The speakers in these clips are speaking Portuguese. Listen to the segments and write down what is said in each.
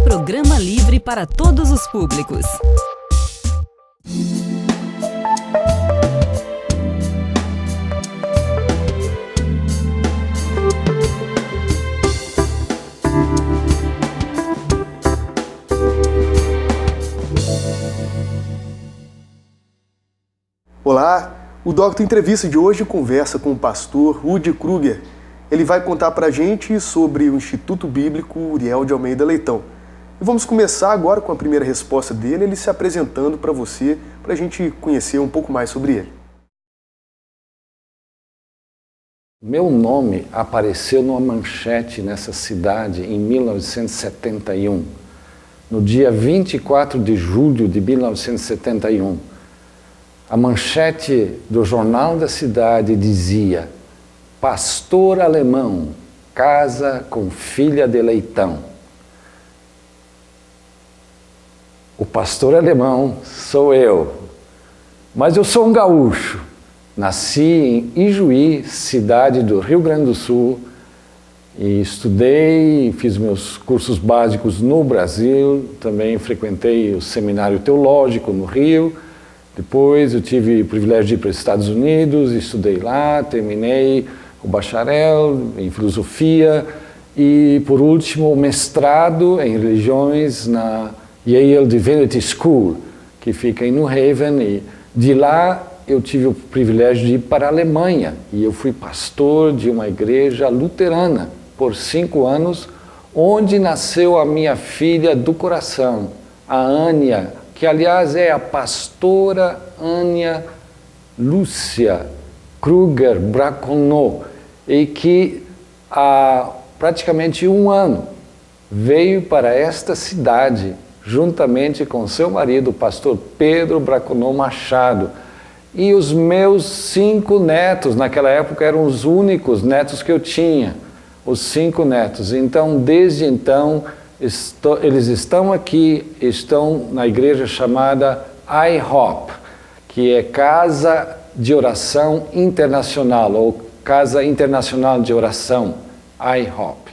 Programa livre para todos os públicos. Olá, o Doctor Entrevista de hoje conversa com o pastor Rudy Kruger. Ele vai contar pra gente sobre o Instituto Bíblico Uriel de Almeida Leitão. E vamos começar agora com a primeira resposta dele, ele se apresentando para você, para a gente conhecer um pouco mais sobre ele. Meu nome apareceu numa manchete nessa cidade em 1971, no dia 24 de julho de 1971. A manchete do jornal da cidade dizia: pastor alemão casa com filha de Leitão. O pastor alemão sou eu, mas eu sou um gaúcho. Nasci em Ijuí, cidade do Rio Grande do Sul, e estudei, fiz meus cursos básicos no Brasil, também frequentei o seminário teológico no Rio. Depois eu tive o privilégio de ir para os Estados Unidos, estudei lá, terminei o bacharel em filosofia e, por último, o mestrado em religiões na Yale Divinity School, que fica em New Haven, e de lá eu tive o privilégio de ir para a Alemanha, e eu fui pastor de uma igreja luterana por 5 anos, onde nasceu a minha filha do coração, a Ania, que aliás é a pastora Ania Lúcia Kruger Braconneau, e que há praticamente 1 ano veio para esta cidade, juntamente com seu marido, o pastor Pedro Braconneau Machado, e os meus 5 netos, naquela época eram os únicos netos que eu tinha, os 5 netos. Então, desde então, eles estão aqui, estão na igreja chamada IHOP, que é Casa de Oração Internacional, ou Casa Internacional de Oração, IHOP.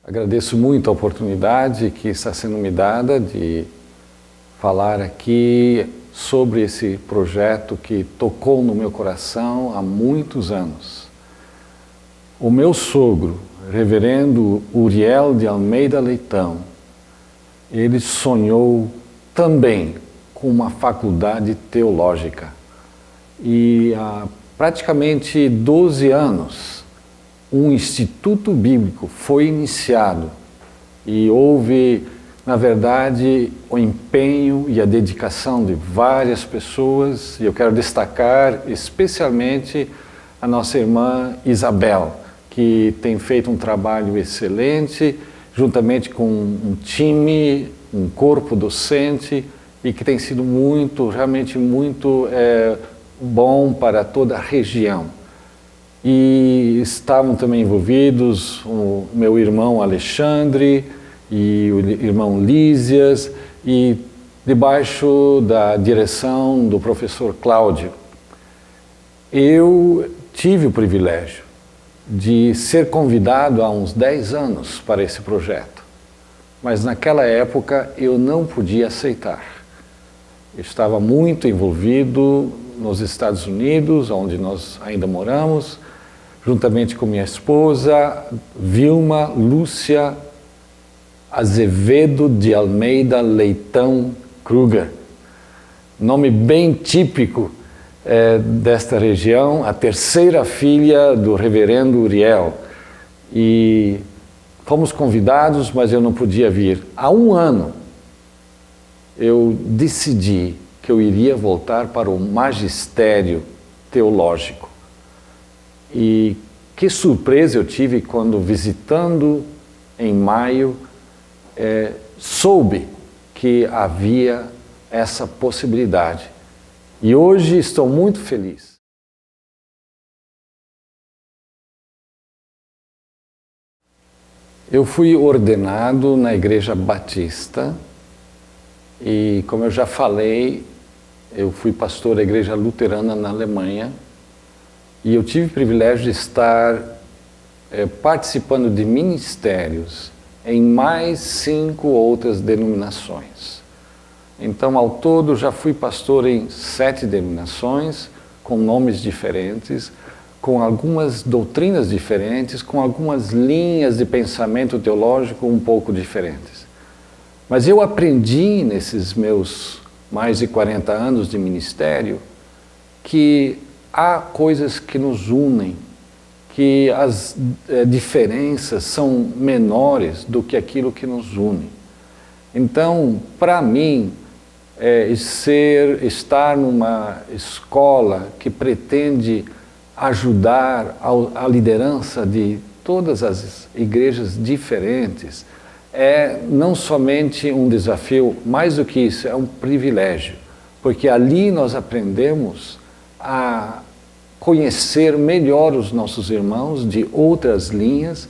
Agradeço muito a oportunidade que está sendo me dada de falar aqui sobre esse projeto que tocou no meu coração há muitos anos. O meu sogro, reverendo Uriel de Almeida Leitão, ele sonhou também com uma faculdade teológica. E há praticamente 12 anos, um instituto bíblico foi iniciado e houve, na verdade, o empenho e a dedicação de várias pessoas, e eu quero destacar especialmente a nossa irmã Isabel, que tem feito um trabalho excelente, juntamente com um time, um corpo docente, e que tem sido realmente muito bom para toda a região. E estavam também envolvidos o meu irmão Alexandre e o irmão Lísias, e debaixo da direção do professor Cláudio. Eu tive o privilégio de ser convidado há uns 10 anos para esse projeto, mas naquela época eu não podia aceitar. Eu estava muito envolvido nos Estados Unidos, onde nós ainda moramos, juntamente com minha esposa, Vilma Lúcia Azevedo de Almeida Leitão Kruger. Nome bem típico desta região, a terceira filha do reverendo Uriel. E fomos convidados, mas eu não podia vir. Há 1 ano, eu decidi que eu iria voltar para o magistério teológico. E que surpresa eu tive quando, visitando em maio, soube que havia essa possibilidade. E hoje estou muito feliz. Eu fui ordenado na Igreja Batista e, como eu já falei, eu fui pastor da Igreja Luterana na Alemanha, e eu tive o privilégio de estar participando de ministérios em mais 5 outras denominações. Então, ao todo, já fui pastor em 7 denominações, com nomes diferentes, com algumas doutrinas diferentes, com algumas linhas de pensamento teológico um pouco diferentes. Mas eu aprendi nesses meus mais de 40 anos de ministério que há coisas que nos unem, que as diferenças são menores do que aquilo que nos une. Então, para mim, estar numa escola que pretende ajudar a liderança de todas as igrejas diferentes é não somente um desafio, mais do que isso, é um privilégio, porque ali nós aprendemos a conhecer melhor os nossos irmãos de outras linhas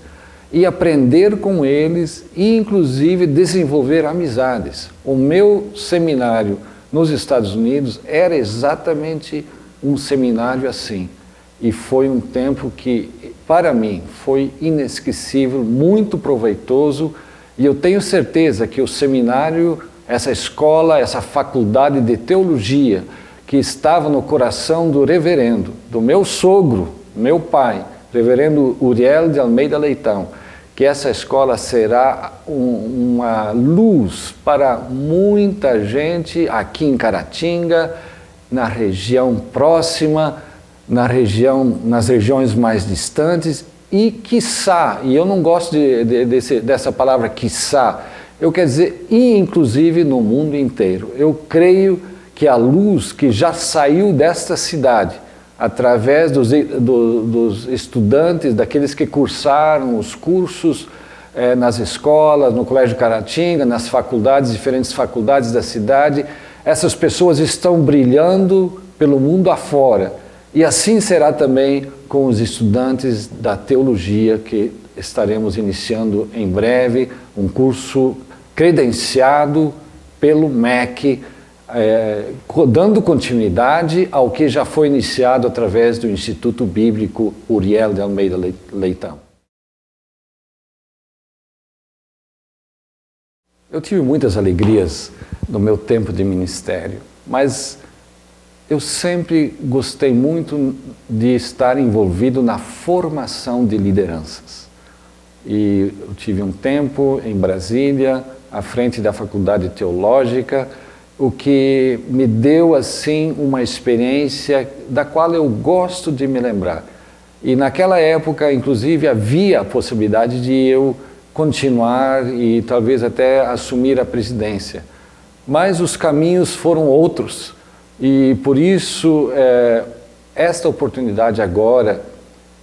e aprender com eles e, inclusive, desenvolver amizades. O meu seminário nos Estados Unidos era exatamente um seminário assim. E foi um tempo que, para mim, foi inesquecível, muito proveitoso. E eu tenho certeza que o seminário, essa escola, essa faculdade de teologia, que estava no coração do reverendo, do meu sogro, meu pai, reverendo Uriel de Almeida Leitão, que essa escola será uma luz para muita gente aqui em Caratinga, na região próxima, nas regiões mais distantes e quiçá, e eu não gosto dessa palavra quiçá, eu quero dizer, e inclusive no mundo inteiro. Eu creio que a luz que já saiu desta cidade, através dos estudantes, daqueles que cursaram os cursos nas escolas, no Colégio Caratinga, nas faculdades, diferentes faculdades da cidade, essas pessoas estão brilhando pelo mundo afora. E assim será também com os estudantes da teologia, que estaremos iniciando em breve, um curso credenciado pelo MEC, dando continuidade ao que já foi iniciado através do Instituto Bíblico Uriel de Almeida Leitão. Eu tive muitas alegrias no meu tempo de ministério, mas eu sempre gostei muito de estar envolvido na formação de lideranças. E eu tive um tempo em Brasília, à frente da Faculdade Teológica, o que me deu, assim, uma experiência da qual eu gosto de me lembrar. E naquela época, inclusive, havia a possibilidade de eu continuar e talvez até assumir a presidência. Mas os caminhos foram outros. E por isso, esta oportunidade agora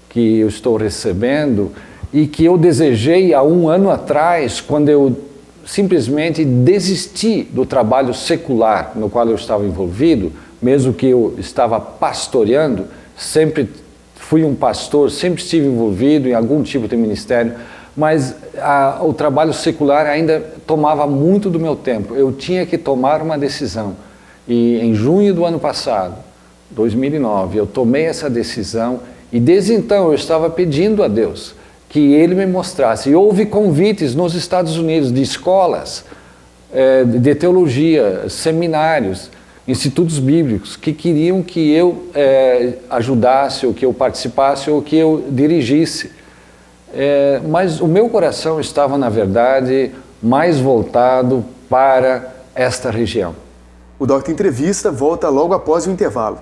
que eu estou recebendo e que eu desejei há 1 ano atrás, quando eu simplesmente desisti do trabalho secular no qual eu estava envolvido, mesmo que eu estava pastoreando, sempre fui um pastor, sempre estive envolvido em algum tipo de ministério, mas o trabalho secular ainda tomava muito do meu tempo. Eu tinha que tomar uma decisão. E em junho do ano passado, 2009, eu tomei essa decisão e desde então eu estava pedindo a Deus que Ele me mostrasse. E houve convites nos Estados Unidos de escolas de teologia, seminários, institutos bíblicos, que queriam que eu ajudasse, ou que eu participasse, ou que eu dirigisse. Mas o meu coração estava, na verdade, mais voltado para esta região. O Doctor Entrevista volta logo após o intervalo.